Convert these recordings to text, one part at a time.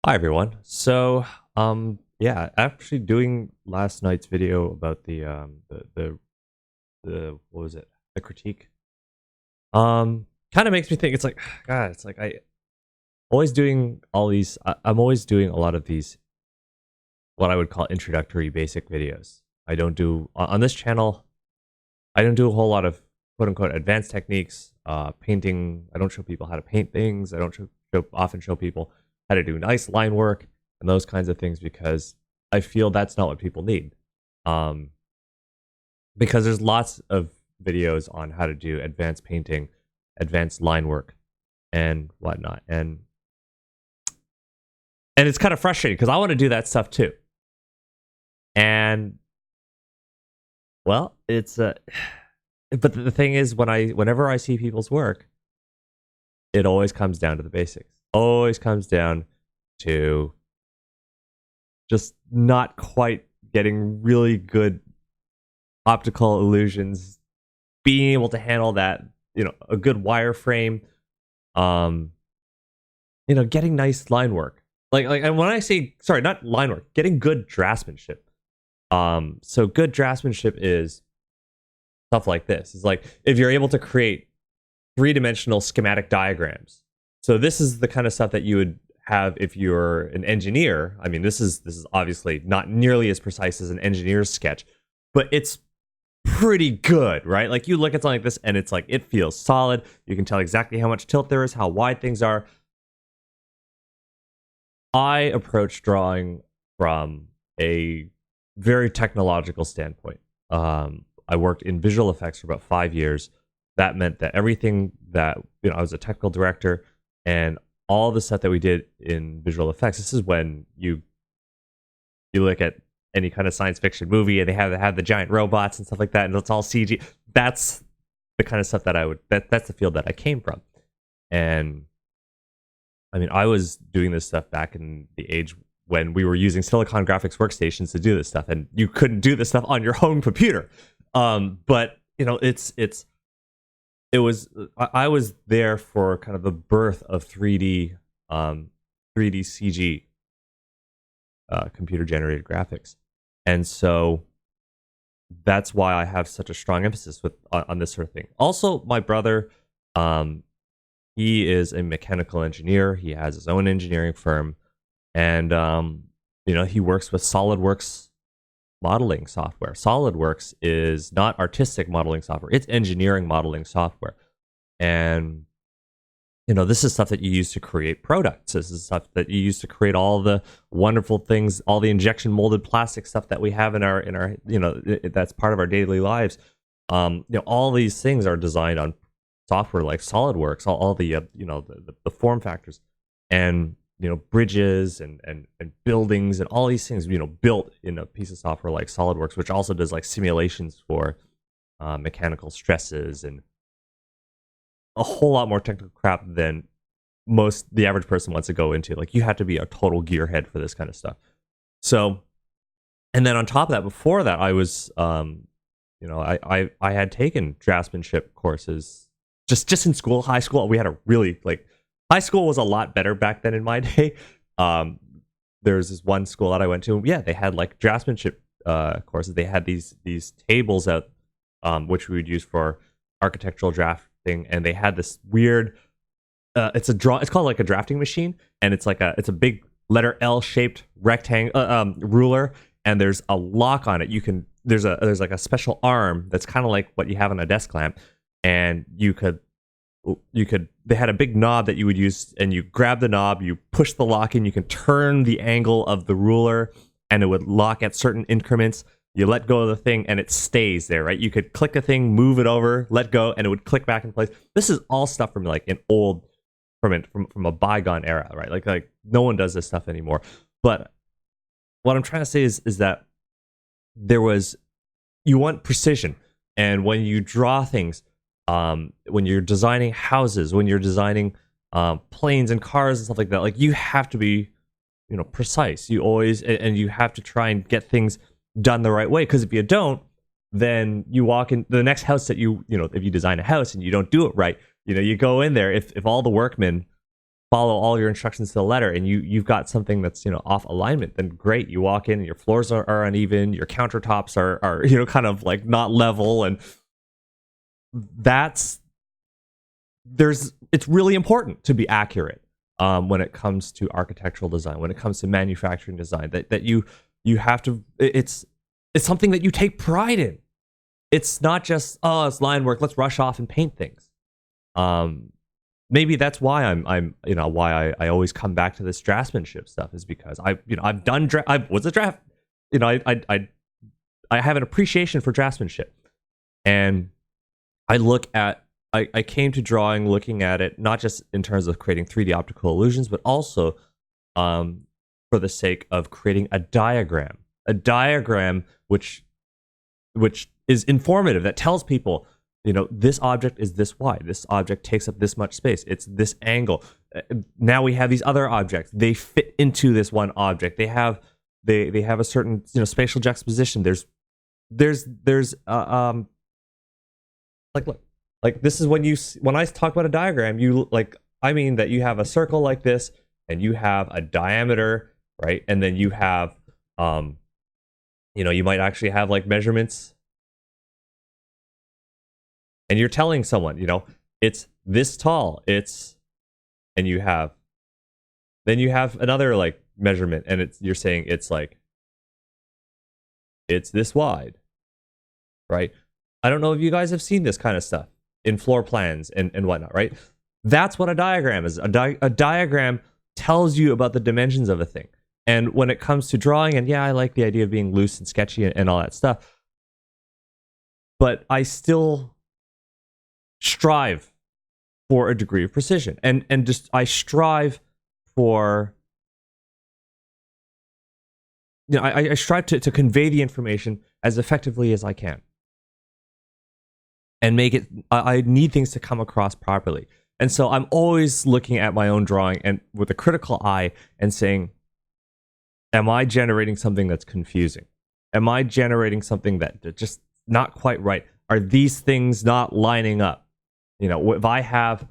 Hi everyone. Yeah, actually doing last night's video about the what was it? The critique. Kind of makes me think it's like God, it's like I always doing all these I'm always doing a lot of these what I would call introductory basic videos. I don't do on this channel, I don't do a whole lot of quote unquote advanced techniques, painting. I don't show people how to paint things. I don't often show people how to do nice line work and those kinds of things because I feel that's not what people need. Um, because there's lots of videos on how to do advanced painting, advanced line work, and whatnot. And it's kind of frustrating because I want to do that stuff too. And well, it's but the thing is whenever I see people's work, it always comes down to the basics. Always comes down to just not quite getting really good optical illusions, being able to handle that, a good wireframe, getting nice line work. And when I say, sorry, not line work, getting good draftsmanship. So good draftsmanship is stuff like this. It's like if you're able to create three-dimensional schematic diagrams. So this is the kind of stuff that you would have if you're an engineer. I mean, this is obviously not nearly as precise as an engineer's sketch, but it's pretty good, right? Like you look at something like this and it's like it feels solid. You can tell exactly how much tilt there is, how wide things are. I approach drawing from a very technological standpoint. I worked in visual effects for about 5 years. That meant that everything that, I was a technical director, and all the stuff that we did in visual effects, this is when you look at any kind of science fiction movie and they have the giant robots and stuff like that, and it's all CG. That's the kind of stuff that that's the field that I came from. And I mean, I was doing this stuff back in the age when we were using Silicon graphics workstations to do this stuff, and you couldn't do this stuff on your home computer. But I was there for kind of the birth of 3D CG, computer generated graphics, and so that's why I have such a strong emphasis on this sort of thing. Also, my brother, he is a mechanical engineer. He has his own engineering firm, and he works with SolidWorks modeling software. SolidWorks is not artistic modeling software, it's engineering modeling software. And this is stuff that you use to create products. This is stuff that you use to create all the wonderful things, all the injection molded plastic stuff that we have in our that's part of our daily lives. All these things are designed on software like SolidWorks, all the the form factors, and bridges and buildings and all these things, built in a piece of software like SolidWorks, which also does like simulations for mechanical stresses and a whole lot more technical crap than the average person wants to go into. Like you have to be a total gearhead for this kind of stuff. So, and then on top of that, before that, I was, I had taken draftsmanship courses just in school, high school. We had a really high school was a lot better back then in my day. There's this one school that I went to. Yeah, they had like draftsmanship courses. They had these tables out, which we would use for architectural drafting, and they had this weird. It's called like a drafting machine, and it's a big letter L shaped rectangle ruler, and there's a lock on it. There's like a special arm that's kind of like what you have on a desk lamp, and they had a big knob that you would use, and you grab the knob, you push the lock in, you can turn the angle of the ruler, and it would lock at certain increments. You let go of the thing and it stays there, right? You could click a thing, move it over, let go, and it would click back in place. This is all stuff from like an old, from a bygone era, right? Like no one does this stuff anymore. But what I'm trying to say is that you want precision, and when you draw things, when you're designing houses, when you're designing planes and cars and stuff like that, like you have to be, precise. You always, and you have to try and get things done the right way, because if you don't, then you walk in the next house that if you design a house and you don't do it right, you go in there, if all the workmen follow all your instructions to the letter, and you've got something that's off alignment, then great. You walk in and your floors are uneven, your countertops are kind of like not level, and it's really important to be accurate when it comes to architectural design, when it comes to manufacturing design, that you have to, it's something that you take pride in. It's not just, oh, it's line work, let's rush off and paint things. Maybe that's why why I always come back to this draftsmanship stuff, is because I've done I was a draft, I have an appreciation for draftsmanship, and I came to drawing looking at it not just in terms of creating 3D optical illusions, but also for the sake of creating a diagram which is informative, that tells people, this object is this wide, this object takes up this much space, it's this angle. Now we have these other objects, they fit into this one object, they have a certain spatial juxtaposition. There's like this is when I talk about a diagram, I mean that you have a circle like this, and you have a diameter, right? And then you have you might actually have like measurements, and you're telling someone, it's this tall, and you have another like measurement, and you're saying it's this wide, right? I don't know if you guys have seen this kind of stuff in floor plans and whatnot, right? That's what a diagram is. A diagram tells you about the dimensions of a thing. And when it comes to drawing, and yeah, I like the idea of being loose and sketchy and all that stuff, but I still strive for a degree of precision. And just I strive for, I strive to convey the information as effectively as I can. And make it, I need things to come across properly. And so I'm always looking at my own drawing and with a critical eye and saying, am I generating something that's confusing? Am I generating something that just not quite right? Are these things not lining up? If I have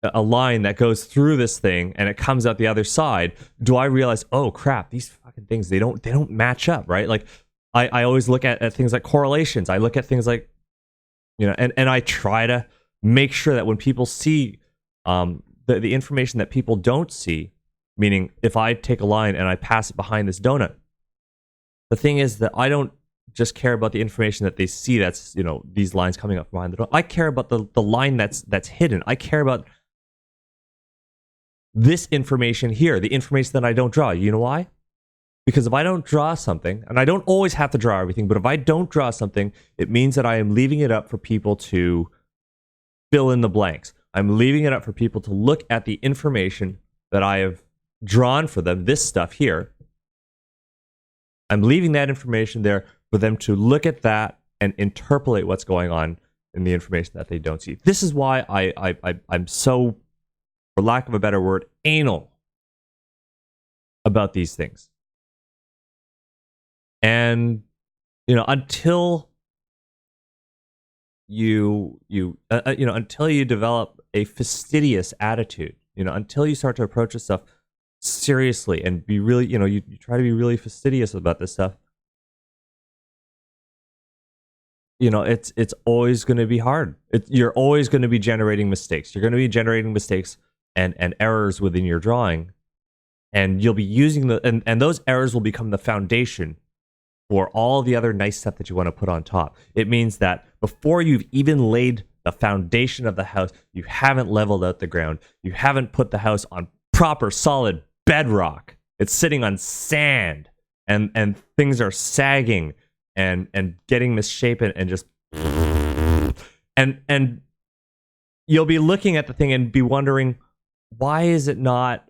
a line that goes through this thing and it comes out the other side, do I realize, oh crap, these fucking things, they don't match up, right? Like I always look at things like correlations. I look at things like, and I try to make sure that when people see the information that people don't see, meaning if I take a line and I pass it behind this donut, the thing is that I don't just care about the information that they see, that's these lines coming up behind the donut. I care about the line that's hidden. I care about this information here, the information that I don't draw. You know why? Because if I don't draw something, and I don't always have to draw everything, but if I don't draw something, it means that I am leaving it up for people to fill in the blanks. I'm leaving it up for people to look at the information that I have drawn for them, this stuff here. I'm leaving that information there for them to look at that and interpolate what's going on in the information that they don't see. This is why I'm so, for lack of a better word, anal about these things. And until you develop a fastidious attitude, until you start to approach this stuff seriously and be really, you try to be really fastidious about this stuff, it's always going to be hard. You're always going to be generating mistakes. You're going to be generating mistakes and errors within your drawing, and you'll be using and those errors will become the foundation for all the other nice stuff that you want to put on top. It means that before you've even laid the foundation of the house, you haven't leveled out the ground. You haven't put the house on proper solid bedrock. It's sitting on sand, and things are sagging and getting misshapen and just and you'll be looking at the thing and be wondering, why is it not?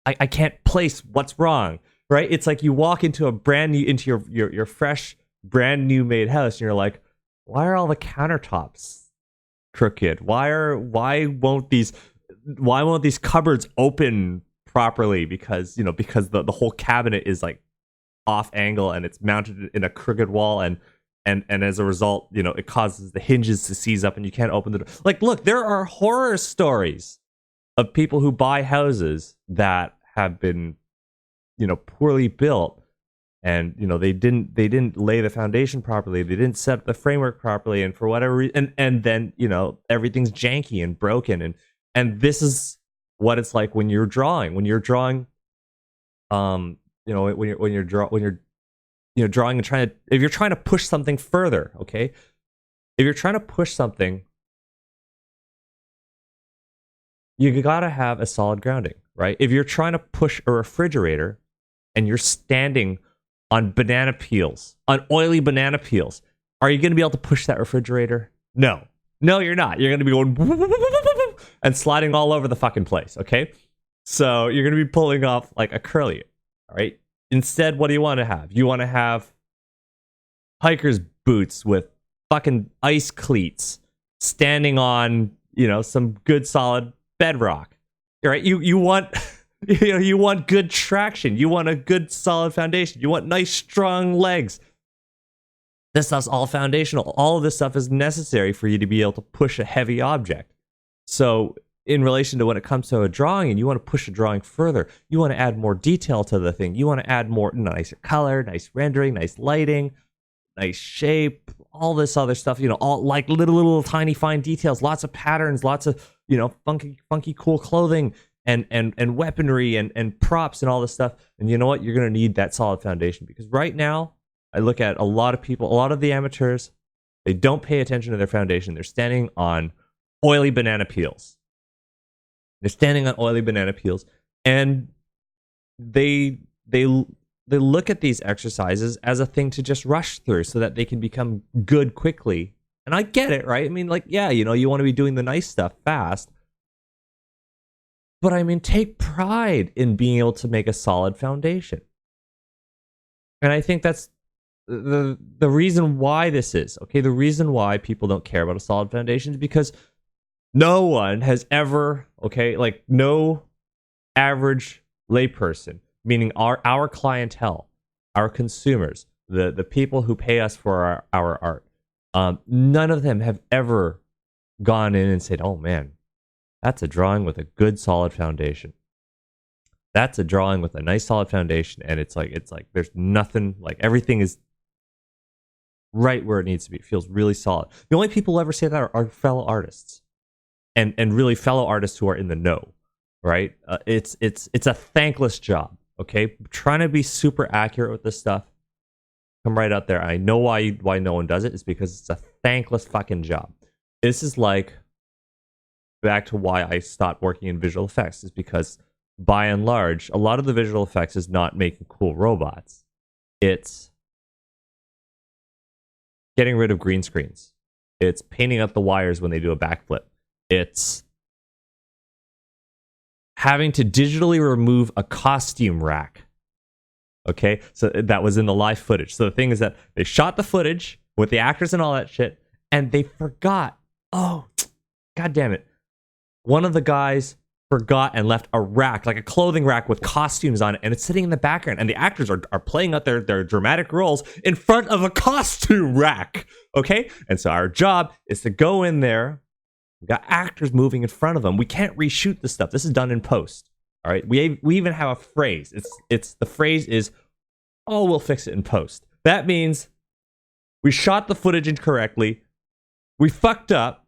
I can't place what's wrong. Right? It's like you walk into your fresh, brand new made house, and you're like, why are all the countertops crooked? Why won't these cupboards open properly? Because the whole cabinet is like off angle and it's mounted in a crooked wall, and as a result, it causes the hinges to seize up and you can't open the door. Like, look, there are horror stories of people who buy houses that have been, poorly built, and they didn't lay the foundation properly, they didn't set the framework properly, and for whatever reason, and then everything's janky and broken, and this is what it's like when you're drawing drawing and if you're trying to push something further, okay? If you're trying to push something, you gotta have a solid grounding, right? If you're trying to push a refrigerator and you're standing on banana peels, on oily banana peels, are you gonna be able to push that refrigerator? No, you're not. You're gonna be going and sliding all over the fucking place, okay? So you're gonna be pulling off like a curly, all right? Instead, what do you want to have? You want to have hiker's boots with fucking ice cleats standing on, some good solid bedrock. All right? You want you want good traction. You want a good solid foundation. You want nice strong legs. This stuff's all foundational. All of this stuff is necessary for you to be able to push a heavy object. So in relation to when it comes to a drawing and you want to push a drawing further, you want to add more detail to the thing. You want to add more nicer color, nice rendering, nice lighting, nice shape, all this other stuff, all like little tiny fine details, lots of patterns, lots of, funky cool clothing and weaponry and props and all this stuff. And you know what? You're going to need that solid foundation, because right now I look at a lot of people, a lot of the amateurs, they don't pay attention to their foundation. They're standing on oily banana peels. And they look at these exercises as a thing to just rush through so that they can become good quickly. And I get it, right? I mean, like, yeah, you want to be doing the nice stuff fast. But I mean, take pride in being able to make a solid foundation. And I think that's the reason why this is, okay? The reason why people don't care about a solid foundation is because no one has ever, okay, like no average layperson, meaning our clientele, our consumers, the people who pay us for our art, none of them have ever gone in and said, oh man, that's a drawing with a good solid foundation. That's a drawing with a nice solid foundation, and it's like there's nothing, like everything is right where it needs to be. It feels really solid. The only people who ever say that are fellow artists. And really fellow artists who are in the know, right? It's a thankless job, okay? Trying to be super accurate with this stuff, come right out there. I know why no one does it. It's because it's a thankless fucking job. This is like, back to why I stopped working in visual effects, is because by and large, a lot of the visual effects is not making cool robots. It's getting rid of green screens. It's painting up the wires when they do a backflip. It's having to digitally remove a costume rack. Okay, so that was in the live footage. So the thing is that they shot the footage with the actors and all that shit, and they forgot. Oh, god damn it. One of the guys forgot and left a rack, like a clothing rack with costumes on it, and it's sitting in the background, and the actors are playing out their dramatic roles in front of a costume rack. Okay, and so our job is to go in there. We got actors moving in front of them. We can't reshoot this stuff. This is done in post. All right. We even have a phrase. It's the phrase is, oh, we'll fix it in post. That means we shot the footage incorrectly. We fucked up.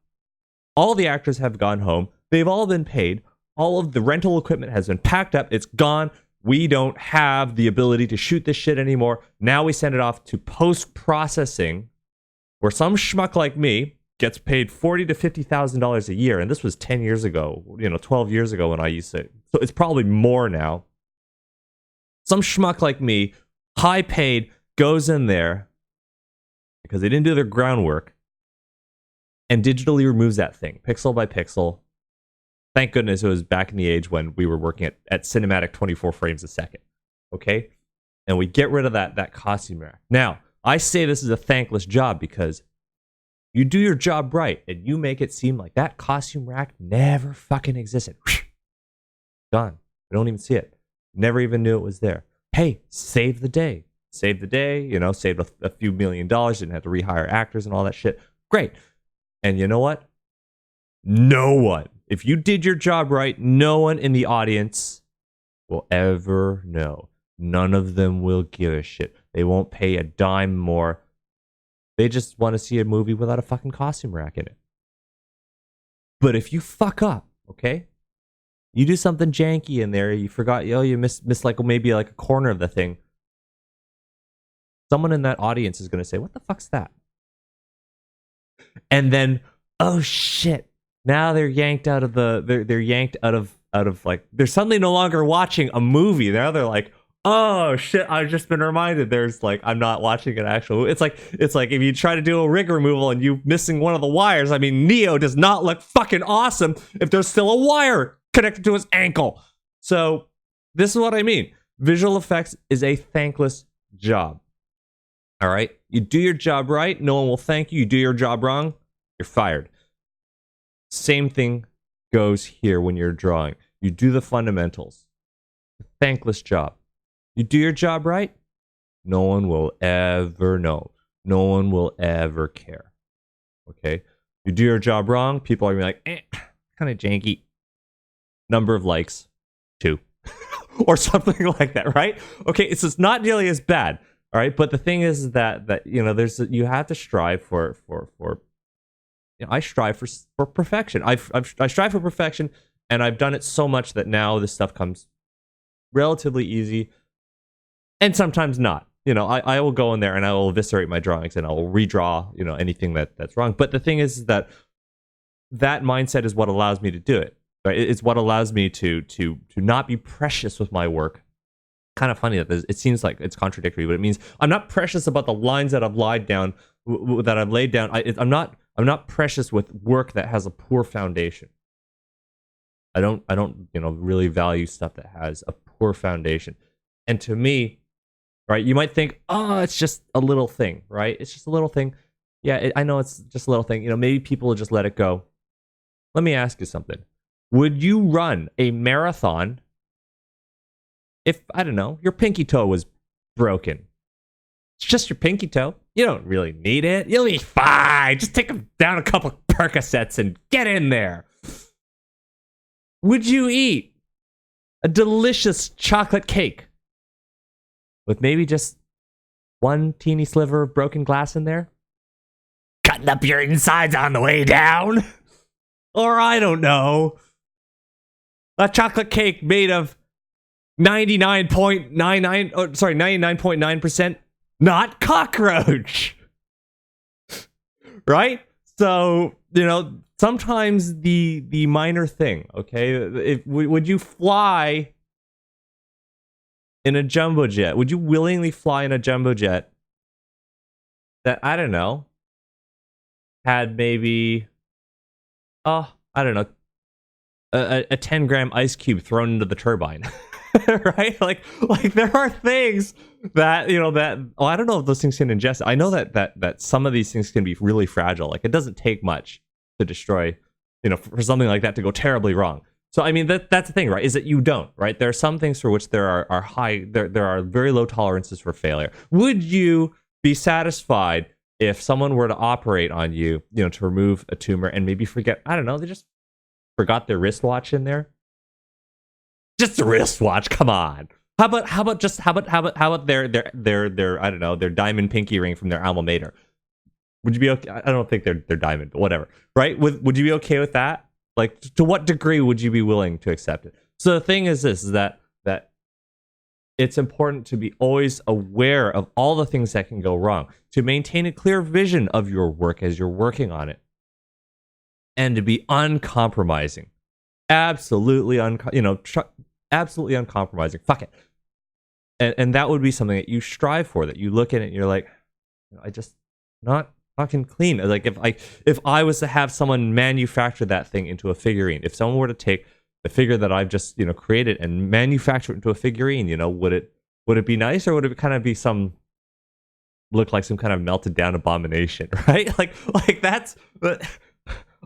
All the actors have gone home. They've all been paid. All of the rental equipment has been packed up. It's gone. We don't have the ability to shoot this shit anymore. Now we send it off to post-processing, where some schmuck like me gets paid $40,000 to $50,000 a year, and this was 10 years ago, 12 years ago when I used to. So it's probably more now. Some schmuck like me, high paid, goes in there because they didn't do their groundwork and digitally removes that thing, pixel by pixel. Thank goodness it was back in the age when we were working at cinematic 24 frames a second. Okay? And we get rid of that costume rack. Now, I say this is a thankless job because you do your job right, and you make it seem like that costume rack never fucking existed. Gone. I don't even see it. Never even knew it was there. Hey, save the day. Save the day, saved a few $1 million, didn't have to rehire actors and all that shit. Great. And you know what? No one If you did your job right, no one in the audience will ever know. None of them will give a shit. They won't pay a dime more. They just want to see a movie without a fucking costume rack in it. But if you fuck up, okay? You do something janky in there, you forgot, you missed like maybe like a corner of the thing. Someone in that audience is going to say, what the fuck's that? And then, oh shit. Now they're yanked out of they're yanked out of like, they're suddenly no longer watching a movie. Now they're like, oh shit, I've just been reminded there's like, I'm not watching an actual, it's like if you try to do a rig removal and you missing one of the wires. I mean, Neo does not look fucking awesome if there's still a wire connected to his ankle. So this is what I mean. Visual effects is a thankless job. All right. You do your job right, no one will thank you. You do your job wrong, you're fired. Same thing goes here when you're drawing. You do the fundamentals. Thankless job. You do your job right, no one will ever know. No one will ever care. Okay? You do your job wrong, people are going to be like, kind of janky. Number of likes, 2. Or something like that, right? Okay, it's not nearly as bad. All right, but the thing is that you know, you have to strive for you know, I strive for perfection. I strive for perfection, and I've done it so much that now this stuff comes relatively easy, and sometimes not. You know, I will go in there and I will eviscerate my drawings and I will redraw, you know, anything that's wrong. But the thing is that mindset is what allows me to do it. Right? It's what allows me to not be precious with my work. Kind of funny that it seems like it's contradictory, but it means I'm not precious about the lines that I've laid down. I'm not precious with work that has a poor foundation. I don't you know, really value stuff that has a poor foundation. And to me, right, you might think, oh, it's just a little thing, right? It's just a little thing. Yeah, I know it's just a little thing. You know, maybe people will just let it go. Let me ask you something. Would you run a marathon if, I don't know, your pinky toe was broken? It's just your pinky toe. You don't really need it. You'll be fine. Just take down a couple Percocets and get in there. Would you eat a delicious chocolate cake with maybe just one teeny sliver of broken glass in there, cutting up your insides on the way down? Or I don't know, a chocolate cake made of 99.9% not cockroach. Right? So, you know, sometimes the minor thing, okay? Would you fly in a jumbo jet? Would you willingly fly in a jumbo jet that, I don't know, had maybe, I don't know, a 10-gram ice cube thrown into the turbine? Right? Like there are things that, you know, that, oh, I don't know if those things can ingest. I know that some of these things can be really fragile. Like, it doesn't take much to destroy, you know, for something like that to go terribly wrong. So, I mean, that's the thing, right? Is that you don't, right? There are some things for which there are very low tolerances for failure. Would you be satisfied if someone were to operate on you, you know, to remove a tumor and maybe forget, I don't know, they just forgot their wristwatch in there? Just a wristwatch, come on. How about their I don't know, their diamond pinky ring from their alma mater? Would you be okay? I don't think they're diamond, but whatever, right? Would you be okay with that? Like, to what degree would you be willing to accept it? So the thing is this, is that it's important to be always aware of all the things that can go wrong, to maintain a clear vision of your work as you're working on it, and to be uncompromising. Absolutely absolutely uncompromising. Fuck it. And that would be something that you strive for, that you look at it and you're like, I just not fucking clean. Like, if I was to have someone manufacture that thing into a figurine, if someone were to take the figure that I've just, you know, created and manufacture it into a figurine, you know, would it be nice, or would it kind of be look like some kind of melted down abomination, right? Like that's,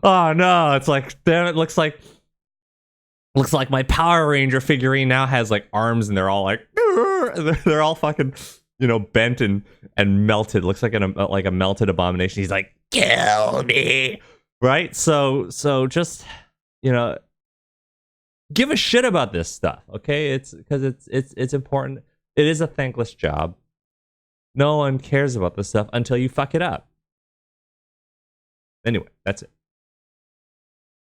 oh no, it's like, damn, it looks like my Power Ranger figurine now has like arms and they're all like, they're all fucking, you know, bent and melted. Looks like a melted abomination. He's like, kill me, right? So just, you know, give a shit about this stuff, okay? It's because it's important. It is a thankless job. No one cares about this stuff until you fuck it up. Anyway, that's it.